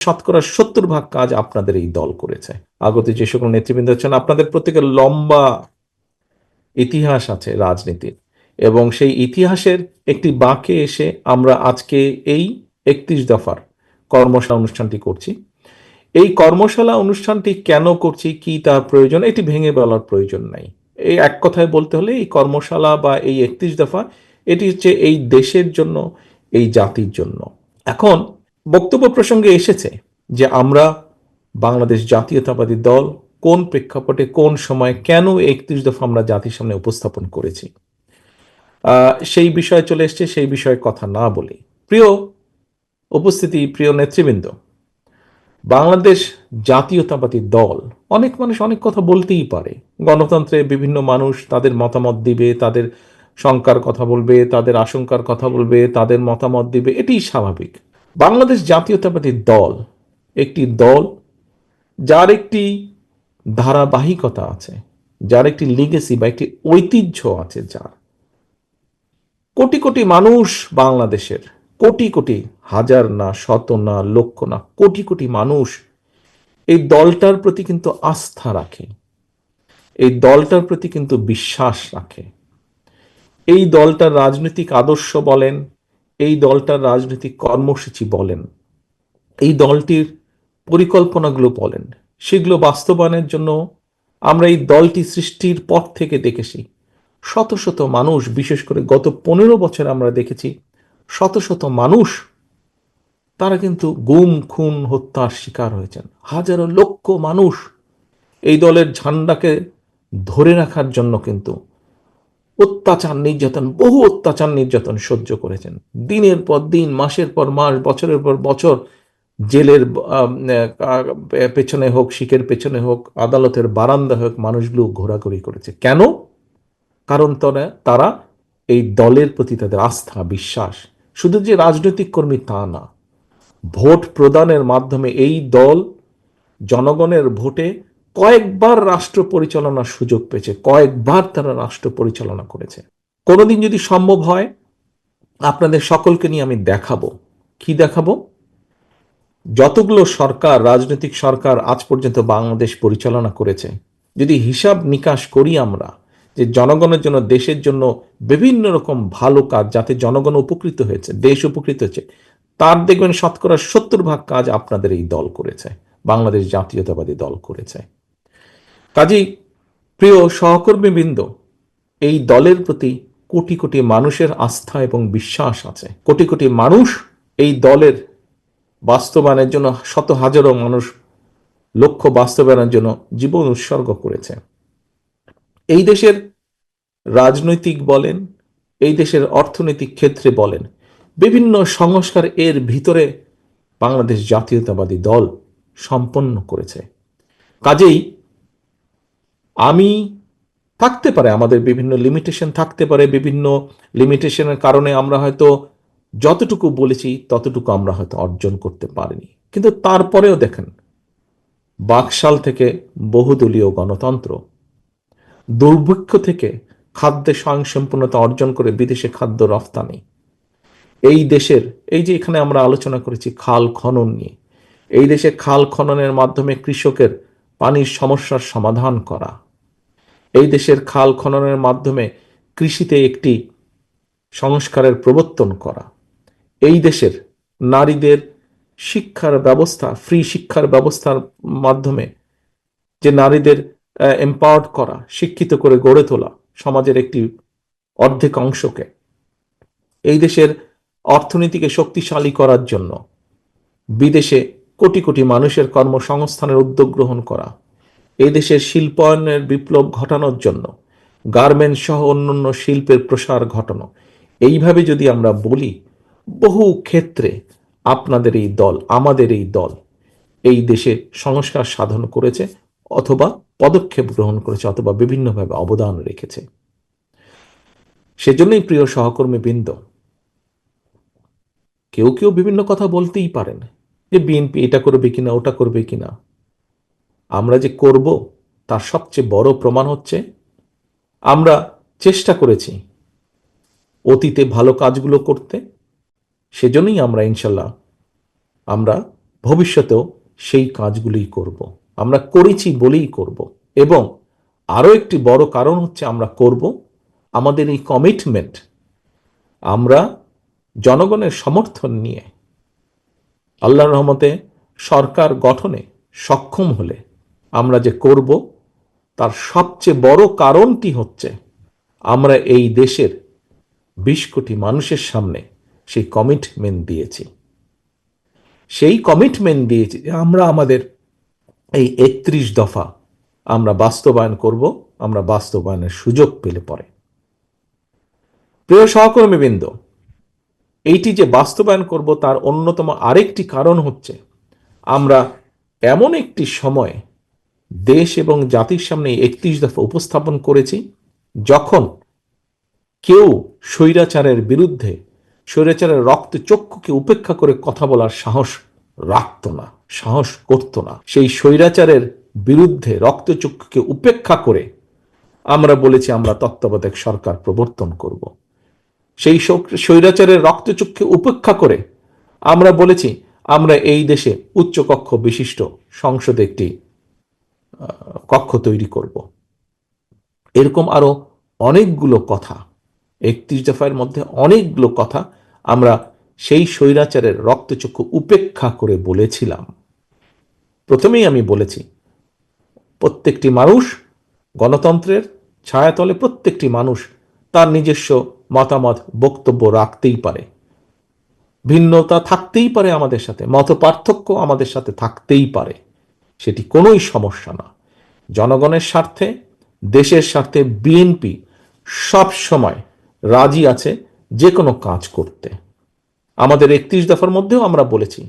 শতকরা 70% কাজ আপনাদের এই দল করেছে। আগত যে সকল নেতৃবৃন্দ আছেন, আপনাদের প্রত্যেকের লম্বা ইতিহাস আছে রাজনীতির, এবং সেই ইতিহাসের একটি বাঁকে এসে আমরা আজকে এই 31 দফার কর্মশালা অনুষ্ঠানটি করছি। এই কর্মশালা অনুষ্ঠানটি কেন করছি, কি তার প্রয়োজন, এটি ভেঙে বলার প্রয়োজন নাই। এই এক কথায় বলতে হলে এই কর্মশালা বা এই 31 দফা এটি হচ্ছে এই দেশের জন্য, এই জাতির জন্য। এখন বক্তব্য প্রসঙ্গে এসেছে যে আমরা বাংলাদেশ জাতীয়তাবাদী দল কোন প্রেক্ষাপটে, কোন সময়, কেন 31 দফা আমরা জাতির সামনে উপস্থাপন করেছি, সেই বিষয়ে চলে এসছে। সেই বিষয়ে কথা না বলি, প্রিয় উপস্থিতি, প্রিয় নেতৃবৃন্দ, বাংলাদেশ জাতীয়তাবাদী দল, অনেক মানুষ অনেক কথা বলতেই পারে। গণতন্ত্রে বিভিন্ন মানুষ তাদের মতামত দিবে, তাদের শঙ্কার কথা বলবে, তাদের আশঙ্কার কথা বলবে, তাদের মতামত দিবে, এটি স্বাভাবিক। বাংলাদেশ জাতীয়তাবাদী দল একটি দল যার একটি ধারাবাহিকতা আছে, যার একটি লিগেসি বা একটি ঐতিহ্য আছে, যার কোটি কোটি মানুষ, বাংলাদেশের কোটি কোটি, হাজার না, শত না, লক্ষ না, কোটি কোটি মানুষ এই দলটার প্রতি কিন্তু আস্থা রাখে, এই দলটার প্রতি কিন্তু বিশ্বাস রাখে। এই দলটার রাজনৈতিক আদর্শ বলেন, এই দলটার রাজনৈতিক কর্মসূচি বলেন, এই দলটির পরিকল্পনাগুলো বলেন, সেগুলো বাস্তবায়নের জন্য আমরা এই দলটি সৃষ্টির পর থেকে দেখেছি শত শত মানুষ, বিশেষ করে গত 15 বছর আমরা দেখেছি শত শত মানুষ তারা কিন্তু গুম, খুন, হত্যার শিকার হয়েছেন। হাজারো লক্ষ মানুষ এই দলের ঝান্ডাকে ধরে রাখার জন্য কিন্তু অত্যাচার, নির্যাতন, বহু অত্যাচার নির্যাতন সহ্য করেছেন। দিনের পর দিন, মাসের পর মাস, বছরের পর বছর জেলের পেছনে হোক, শিখের পেছনে হোক, আদালতের বারান্দা হোক, মানুষগুলো ঘোরাঘুরি করেছে। কেন? কারণ তারা এই দলের প্রতি তাদের আস্থা, বিশ্বাস। শুধু যে রাজনৈতিক কর্মী তা না, ভোট প্রদানের মাধ্যমে এই দল জনগণের ভোটে কয়েকবার রাষ্ট্র পরিচালনার সুযোগ পেয়েছে, কয়েকবার তারা রাষ্ট্র পরিচালনা করেছে। কোনোদিন যদি সম্ভব হয়, আপনাদের সকলকে নিয়ে আমি দেখাবো। কি দেখাবো? যতগুলো সরকার, রাজনৈতিক সরকার আজ পর্যন্ত বাংলাদেশ পরিচালনা করেছে, যদি হিসাব নিকাশ করি আমরা, যে জনগণের জন্য, দেশের জন্য বিভিন্ন রকম ভালো কাজ যাতে জনগণ উপকৃত হয়েছে, দেশ উপকৃত হয়েছে, তার দেখবেন শতকরা 70% কাজ আপনাদের এই দল করেছে, বাংলাদেশ জাতীয়তাবাদী দল করেছে। কাজেই প্রিয় সহকর্মীবৃন্দ, এই দলের প্রতি কোটি কোটি মানুষের আস্থা এবং বিশ্বাস আছে। কোটি কোটি মানুষ এই দলের বাস্তবায়নের জন্য, শত হাজারো মানুষ লক্ষ্য বাস্তবায়নের জন্য জীবন উৎসর্গ করেছে। এই দেশের রাজনৈতিক বলেন, এই দেশের অর্থনৈতিক ক্ষেত্রে বলেন, বিভিন্ন সংস্কার এর ভিতরে বাংলাদেশ জাতীয়তাবাদী দল সম্পন্ন করেছে। কাজেই আমি, থাকতে পারে আমাদের বিভিন্ন লিমিটেশন, থাকতে পারে বিভিন্ন লিমিটেশনের কারণে আমরা হয়তো যতটুকু বলেছি ততটুকু আমরা হয়তো অর্জন করতে পারিনি, কিন্তু তারপরেও দেখেন, বাকশাল থেকে বহুদলীয় গণতন্ত্র, দুর্ভিক্ষ থেকে খাদ্যে স্বয়ংসম্পূর্ণতা অর্জন করে বিদেশে খাদ্য রফতানি, এই দেশের, এই যে এখানে আমরা আলোচনা করেছি খাল খনন নিয়ে, এই দেশে খাল খননের মাধ্যমে কৃষকের পানির সমস্যার সমাধান করা, এই দেশের খাল খননের মাধ্যমে কৃষিতে একটি সংস্কারের প্রবর্তন করা, এই দেশের নারীদের শিক্ষার ব্যবস্থা, ফ্রি শিক্ষার ব্যবস্থার মাধ্যমে যে নারীদের এম্পাওয়ার্ড করা, শিক্ষিত করে গড়ে তোলা সমাজের একটি অর্ধেক অংশকে, এই দেশের অর্থনীতিকে শক্তিশালী করার জন্য বিদেশে কোটি কোটি মানুষের কর্মসংস্থানের উদ্যোগ গ্রহণ করা, এই দেশের শিল্পায়নের বিপ্লব ঘটানোর জন্য গার্মেন্টস সহ অন্যান্য শিল্পের প্রসার ঘটানো, এইভাবে যদি আমরা বলি, বহু ক্ষেত্রে আপনাদের এই দল, আমাদের এই দল এই দেশে সংস্কার সাধন করেছে, অথবা পদক্ষেপ গ্রহণ করেছে, অথবা বিভিন্নভাবে অবদান রেখেছে। সেজন্যই প্রিয় সহকর্মী বৃন্দ, কেউ কেউ বিভিন্ন কথা বলতেই পারেন যে বিএনপি এটা করবে কিনা, ওটা করবে কিনা। আমরা যে করব তার সবচেয়ে বড় প্রমাণ হচ্ছে আমরা চেষ্টা করেছি অতীতে ভালো কাজগুলো করতে। সেজন্যই আমরা ইনশাল্লাহ আমরা ভবিষ্যতেও সেই কাজগুলোই করব। আমরা করেছি বলেই করব। এবং আরও একটি বড় কারণ হচ্ছে আমরা করব, আমাদের এই কমিটমেন্ট আমরা জনগণের সমর্থন নিয়ে আল্লাহর রহমতে সরকার গঠনে সক্ষম হলে আমরা যে করব, তার সবচেয়ে বড় কারণটি হচ্ছে আমরা এই দেশের 20 কোটি মানুষের সামনে সেই কমিটমেন্ট দিয়েছি। সেই কমিটমেন্ট দিয়েছি যে আমরা আমাদের এই 31 দফা আমরা বাস্তবায়ন করব, আমরা বাস্তবায়নের সুযোগ পেলে পরে। প্রিয় সহকর্মীবৃন্দ, এইটি যে বাস্তবায়ন করব তার অন্যতম আরেকটি কারণ হচ্ছে আমরা এমন একটি সময় দেশ এবং জাতির সামনে 31 দফা উপস্থাপন করেছি যখন কেউ স্বৈরাচারের বিরুদ্ধে, স্বৈরাচারের রক্তচক্ষুকে উপেক্ষা করে কথা বলার সাহস রাখত না, সাহস করত না। সেই স্বৈরাচারের বিরুদ্ধে রক্তচক্ষুকে উপেক্ষা করে আমরা বলেছি আমরা তত্ত্বাবধায়ক সরকার প্রবর্তন করব। সেই স্বৈরাচারের রক্তচক্ষু উপেক্ষা করে আমরা বলেছি আমরা এই দেশে উচ্চকক্ষ বিশিষ্ট সংসদে একটি কক্ষ তৈরি করব। এরকম আরো অনেকগুলো কথা, 31 দফার মধ্যে অনেকগুলো কথা আমরা সেই স্বৈরাচারের রক্তচক্ষু উপেক্ষা করে বলেছিলাম। প্রথমেই আমি বলেছি প্রত্যেকটি মানুষ গণতন্ত্রের ছায়াতলে, প্রত্যেকটি মানুষ তার নিজস্ব মতামত বক্তব্য রাখতেই পারে, ভিন্নতা থাকতেই পারে আমাদের সাথে, মত পার্থক্য আমাদের সাথে থাকতেই পারে, সেটি কোনোই সমস্যা না। জনগণের স্বার্থে, দেশের স্বার্থে বিএনপি সব সময় রাজি আছে যে কোনো কাজ করতে। আমাদের 31 দফার মধ্যেও আমরা বলেছি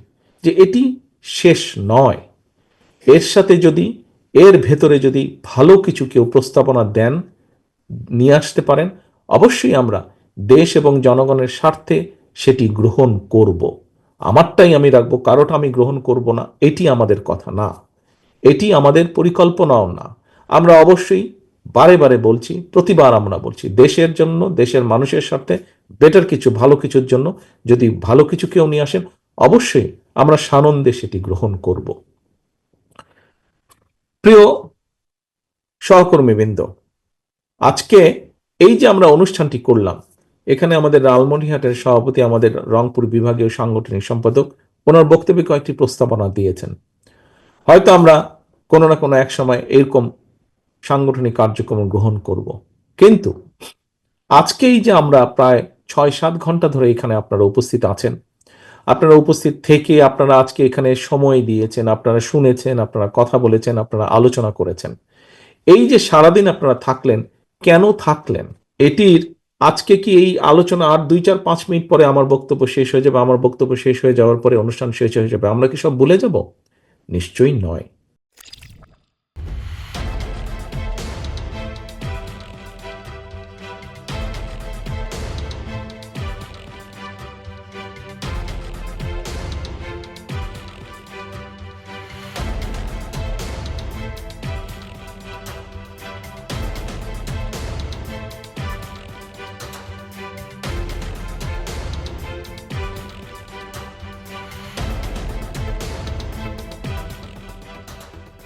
যে এটি শেষ নয়, এর সাথে যদি, এর ভেতরে যদি ভালো কিছু কেউ প্রস্তাবনা দেন, নিয়ে আসতে পারেন, অবশ্যই আমরা দেশ এবং জনগণের স্বার্থে সেটি গ্রহণ করব। আমারটাই আমি রাখবো, কারোটা আমি গ্রহণ করব না, এটি আমাদের কথা না, এটি আমাদের পরিকল্পনাও না। আমরা অবশ্যই বারে বারে বলছি, প্রতিবার আমরা বলছি দেশের জন্য, দেশের মানুষের স্বার্থে, বেটার কিছু, ভালো কিছুর জন্য যদি ভালো কিছু কেউ নিয়ে আসেন, অবশ্যই আমরা সানন্দে সেটি গ্রহণ করব। প্রিয় সহকর্মীবৃন্দ, আজকে এই যে আমরা অনুষ্ঠানটি করলাম, এখানে আমাদের লালমনিরহাটের সভাপতি, আমাদের রংপুর বিভাগীয় সাংগঠনিক সম্পাদক, ওনার বক্তব্যে কয়েকটি প্রস্তাবনা দিয়েছেন। হয়তো আমরা কোনো না কোনো এক সময় এরকম সাংগঠনিক কার্যক্রম গ্রহণ করব। কিন্তু আজকেই যে আমরা প্রায় 6-7 ঘন্টা ধরে এখানে আপনারা উপস্থিত আছেন, আপনারা উপস্থিত থেকে আপনারা আজকে এখানে সময় দিয়েছেন, আপনারা শুনেছেন, আপনারা কথা বলেছেন, আপনারা আলোচনা করেছেন, এই যে সারাদিন আপনারা থাকলেন, কেন থাকলেন? এটির আজকে কি এই আলোচনা আর 2-4-5 মিনিট পরে আমার বক্তব্য শেষ হয়ে যাবে, আমার বক্তব্য শেষ হয়ে যাওয়ার পরে অনুষ্ঠান শেষ হয়ে যাবে, আমরা কি সব ভুলে যাব? নিশ্চয়ই নয়।